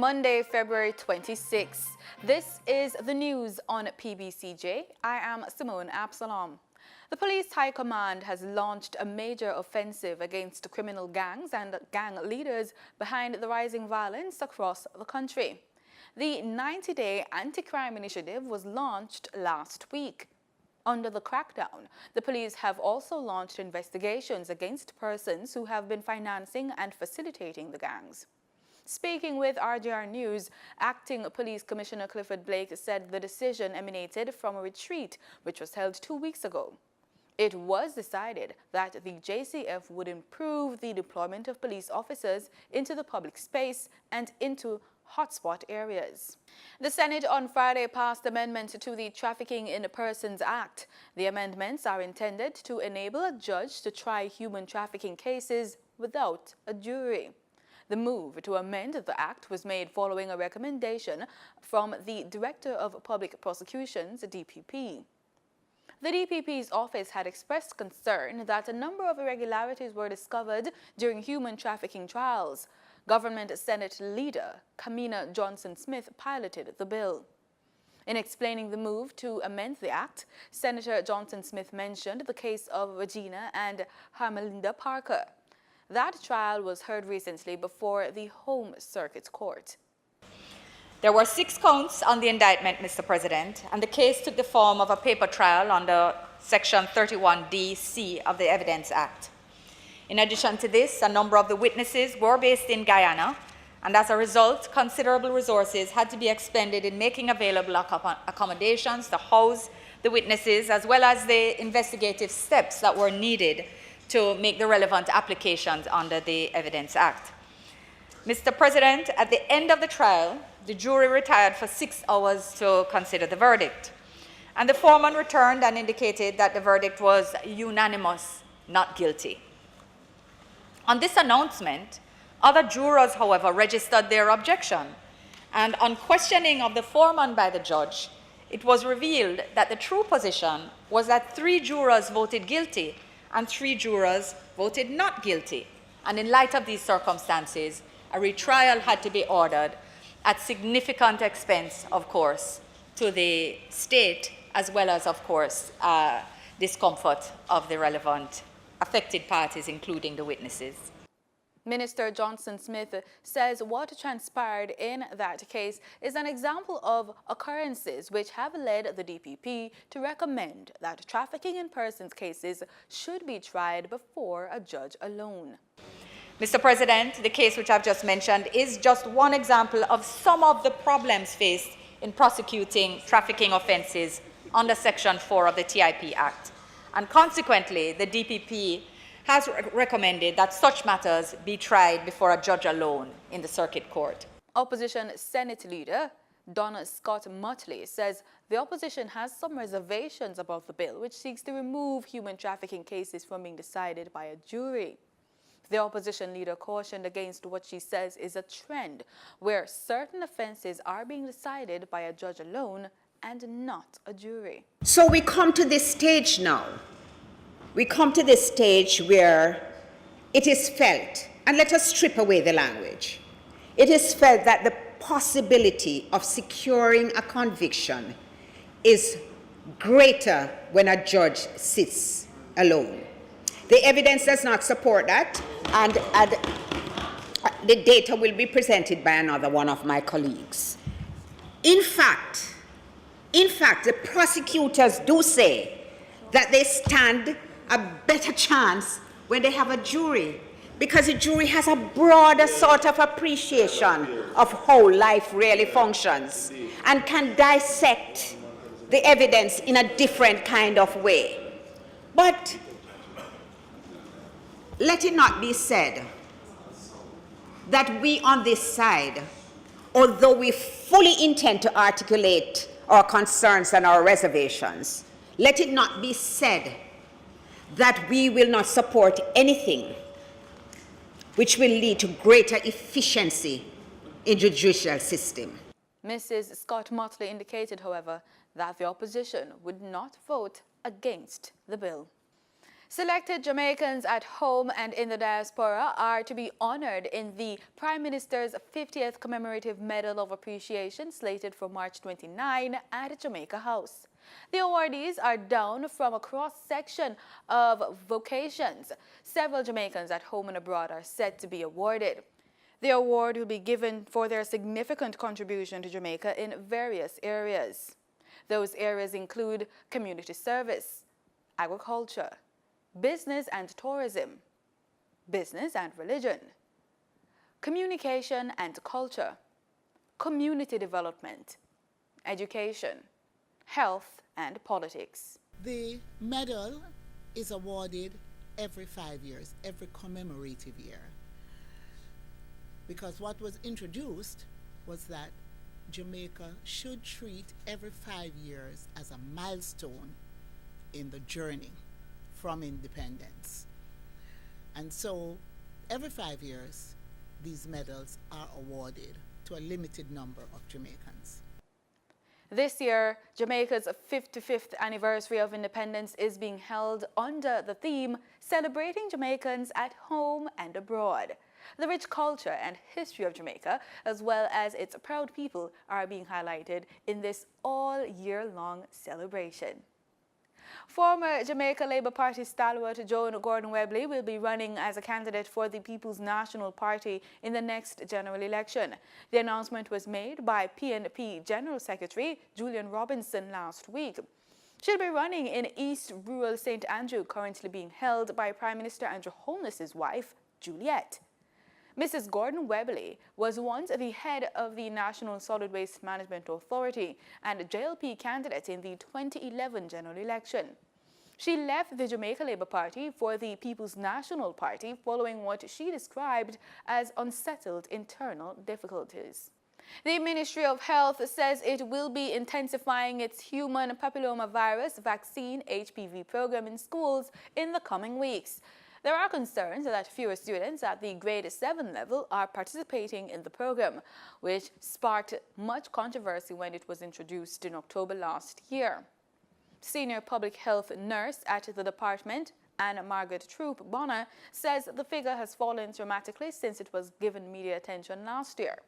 Monday, February 26. This is the news on PBCJ. I am Simone Absalom. The Police High Command has launched a major offensive against criminal gangs and gang leaders behind the rising violence across the country. The 90-day anti-crime initiative was launched last week. Under the crackdown, the police have also launched investigations against persons who have been financing and facilitating the gangs. Speaking with RGR News, Acting Police Commissioner Clifford Blake said the decision emanated from a retreat which was held 2 weeks ago. It was decided that the JCF would improve the deployment of police officers into the public space and into hotspot areas. The Senate on Friday passed amendments to the Trafficking in Persons Act. The amendments are intended to enable a judge to try human trafficking cases without a jury. The move to amend the act was made following a recommendation from the Director of Public Prosecutions, DPP. The DPP's office had expressed concern that a number of irregularities were discovered during human trafficking trials. Government Senate leader Kamina Johnson-Smith piloted the bill. In explaining the move to amend the act, Senator Johnson-Smith mentioned the case of Regina and Harmelinda Parker. That trial was heard recently before the Home Circuit Court. There were 6 counts on the indictment, Mr. President, and the case took the form of a paper trial under Section 31D(c) of the Evidence Act. In addition to this, a number of the witnesses were based in Guyana, and as a result, considerable resources had to be expended in making available accommodations to house the witnesses, as well as the investigative steps that were needed to make the relevant applications under the Evidence Act. Mr. President, at the end of the trial, the jury retired for 6 hours to consider the verdict. And the foreman returned and indicated that the verdict was unanimous, not guilty. On this announcement, other jurors, however, registered their objection. And on questioning of the foreman by the judge, it was revealed that the true position was that 3 jurors voted guilty and 3 jurors voted not guilty. And in light of these circumstances, a retrial had to be ordered at significant expense, of course, to the state, as well as, of course, discomfort of the relevant affected parties, including the witnesses. Minister Johnson-Smith says what transpired in that case is an example of occurrences which have led the DPP to recommend that trafficking in persons cases should be tried before a judge alone. Mr. President, the case which I've just mentioned is just one example of some of the problems faced in prosecuting trafficking offences under Section 4 of the TIP Act. And consequently, the DPP has recommended that such matters be tried before a judge alone in the Circuit Court. Opposition Senate leader Donna Scott Mutley says the opposition has some reservations about the bill, which seeks to remove human trafficking cases from being decided by a jury. The opposition leader cautioned against what she says is a trend where certain offences are being decided by a judge alone and not a jury. So we come to this stage now. We come to this stage where it is felt, and let us strip away the language, it is felt that the possibility of securing a conviction is greater when a judge sits alone. The evidence does not support that, and the data will be presented by another one of my colleagues. In fact, the prosecutors do say that they stand a better chance when they have a jury, because a jury has a broader sort of appreciation of how life really functions and can dissect the evidence in a different kind of way. But let it not be said that we on this side, although we fully intend to articulate our concerns and our reservations, let it not be said that we will not support anything which will lead to greater efficiency in the judicial system. Mrs. Scott Mutley indicated, however, that the opposition would not vote against the bill. Selected Jamaicans at home and in the diaspora are to be honored in the Prime Minister's 50th Commemorative Medal of Appreciation slated for March 29 at Jamaica House. The awardees are down from a cross-section of vocations. Several Jamaicans at home and abroad are set to be awarded. The award will be given for their significant contribution to Jamaica in various areas. Those areas include community service, agriculture, business and tourism, business and religion, communication and culture, community development, education, health and politics. The medal is awarded every 5 years, every commemorative year. Because what was introduced was that Jamaica should treat every 5 years as a milestone in the journey from independence. And so every 5 years, these medals are awarded to a limited number of Jamaicans. This year, Jamaica's 55th anniversary of independence is being held under the theme Celebrating Jamaicans at Home and Abroad. The rich culture and history of Jamaica, as well as its proud people, are being highlighted in this all-year-long celebration. Former Jamaica Labour Party stalwart Joan Gordon-Webley will be running as a candidate for the People's National Party in the next general election. The announcement was made by PNP General Secretary Julian Robinson last week. She'll be running in East Rural St. Andrew, currently being held by Prime Minister Andrew Holness's wife, Juliet. Mrs. Gordon-Webley was once the head of the National Solid Waste Management Authority and a JLP candidate in the 2011 general election. She left the Jamaica Labour Party for the People's National Party following what she described as unsettled internal difficulties. The Ministry of Health says it will be intensifying its human papillomavirus vaccine HPV program in schools in the coming weeks. There are concerns that fewer students at the grade 7 level are participating in the program, which sparked much controversy when it was introduced in October last year. Senior public health nurse at the department, Anna Margaret Troop Bonner, says the figure has fallen dramatically since it was given media attention last year.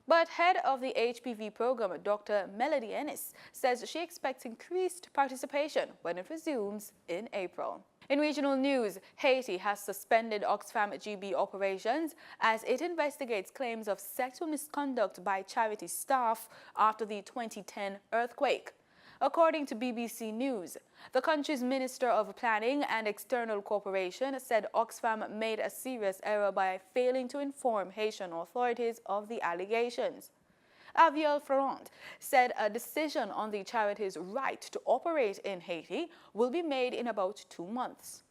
But head of the HPV program, Dr. Melody Ennis, says she expects increased participation when it resumes in April. In regional news, Haiti has suspended Oxfam GB operations as it investigates claims of sexual misconduct by charity staff after the 2010 earthquake. According to BBC News, the country's Minister of Planning and External Cooperation said Oxfam made a serious error by failing to inform Haitian authorities of the allegations. Aviel Ferrand said a decision on the charity's right to operate in Haiti will be made in about 2 months.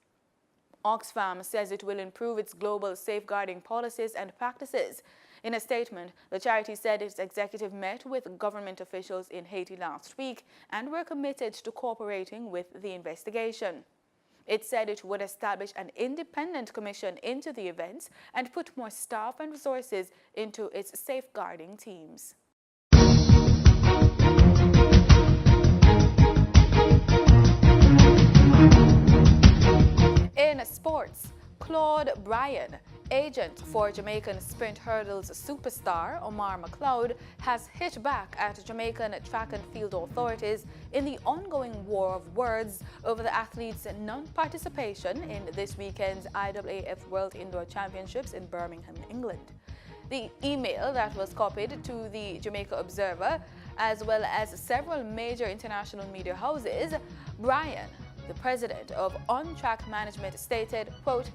Oxfam says it will improve its global safeguarding policies and practices. In a statement, the charity said its executive met with government officials in Haiti last week and were committed to cooperating with the investigation. It said it would establish an independent commission into the events and put more staff and resources into its safeguarding teams. In sports, Claude Bryan, agent for Jamaican sprint hurdles superstar Omar McLeod, has hit back at Jamaican track and field authorities in the ongoing war of words over the athletes' non-participation in this weekend's IAAF World Indoor Championships in Birmingham, England. The email that was copied to the Jamaica Observer, as well as several major international media houses, Bryan, the president of On Track Management, stated, quote,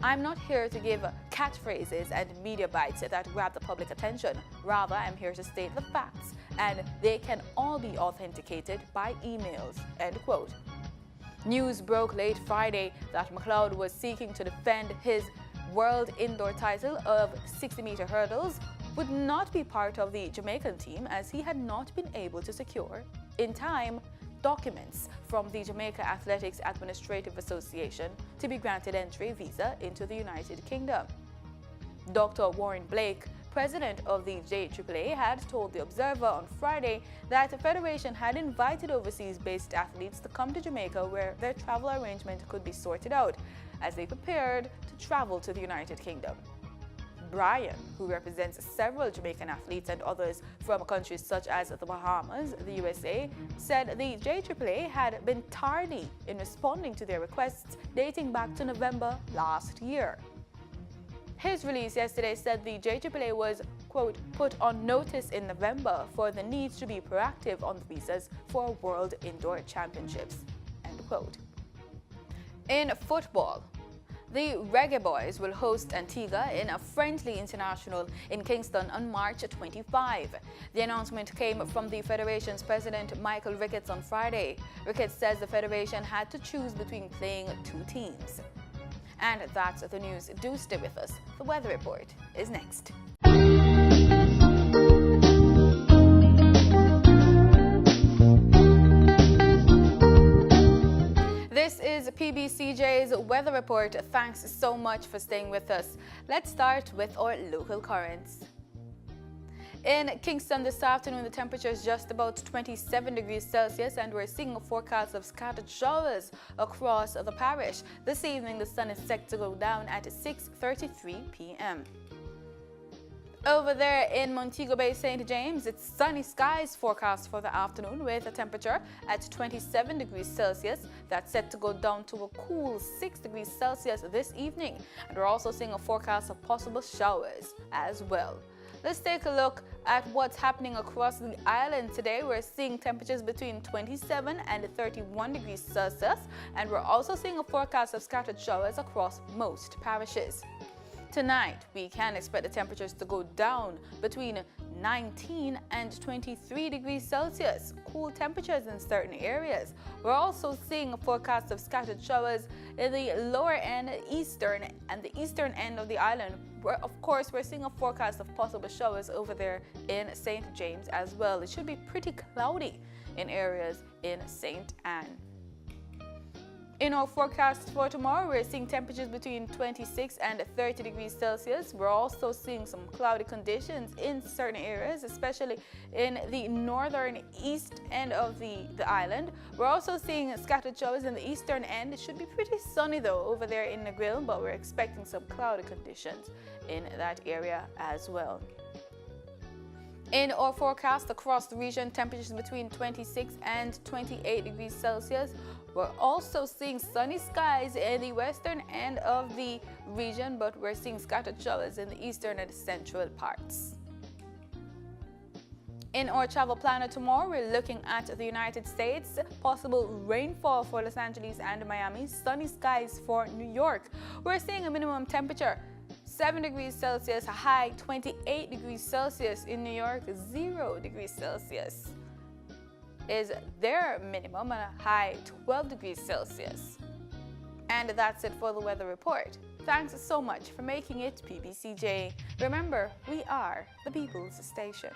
"I'm not here to give catchphrases and media bites that grab the public attention. Rather, I'm here to state the facts, and they can all be authenticated by emails," end quote. News broke late Friday that McLeod was seeking to defend his world indoor title of 60-meter hurdles would not be part of the Jamaican team as he had not been able to secure, in time, documents from the Jamaica Athletics Administrative Association to be granted entry visa into the United Kingdom. Dr. Warren Blake, president of the JAAA, had told The Observer on Friday that the federation had invited overseas-based athletes to come to Jamaica where their travel arrangement could be sorted out as they prepared to travel to the United Kingdom. Brian, who represents several Jamaican athletes and others from countries such as the Bahamas, the USA, said the JAAA had been tardy in responding to their requests dating back to November last year. His release yesterday said the JAAA was, quote, put on notice in November for the need to be proactive on the visas for World Indoor Championships, end quote. In football, the Reggae Boys will host Antigua in a friendly international in Kingston on March 25. The announcement came from the Federation's president, Michael Ricketts, on Friday. Ricketts says the Federation had to choose between playing two teams. And that's the news. Do stay with us. The weather report is next. This is PBCJ's weather report. Thanks so much for staying with us. Let's start with our local currents. In Kingston this afternoon, the temperature is just about 27 degrees Celsius and we're seeing a forecast of scattered showers across the parish. This evening, the sun is set to go down at 6:33 p.m. Over there in Montego Bay, St. James, it's sunny skies forecast for the afternoon with a temperature at 27 degrees Celsius. That's set to go down to a cool 6 degrees Celsius this evening. And we're also seeing a forecast of possible showers as well. Let's take a look at what's happening across the island today. We're seeing temperatures between 27 and 31 degrees Celsius, and we're also seeing a forecast of scattered showers across most parishes. Tonight, we can expect the temperatures to go down between 19 and 23 degrees Celsius. Cool temperatures in certain areas. We're also seeing a forecast of scattered showers in the lower end, eastern end of the island. Of course, we're seeing a forecast of possible showers over there in St. James as well. It should be pretty cloudy in areas in St. Anne. In our forecast for tomorrow, we're seeing temperatures between 26 and 30 degrees Celsius. We're also seeing some cloudy conditions in certain areas, especially in the northern east end of the island. We're also seeing scattered showers in the eastern end. It should be pretty sunny though over there in Negril, but we're expecting some cloudy conditions in that area as well. In our forecast across the region, temperatures between 26 and 28 degrees Celsius. We're also seeing sunny skies in the western end of the region, but we're seeing scattered showers in the eastern and central parts. In our travel planner tomorrow, we're looking at the United States, possible rainfall for Los Angeles and Miami, sunny skies for New York. We're seeing a minimum temperature 7 degrees Celsius, a high 28 degrees Celsius in New York, 0 degrees Celsius is their minimum, and a high 12 degrees Celsius. And that's it for the weather report. Thanks so much for making it PBCJ. Remember, we are the People's Station.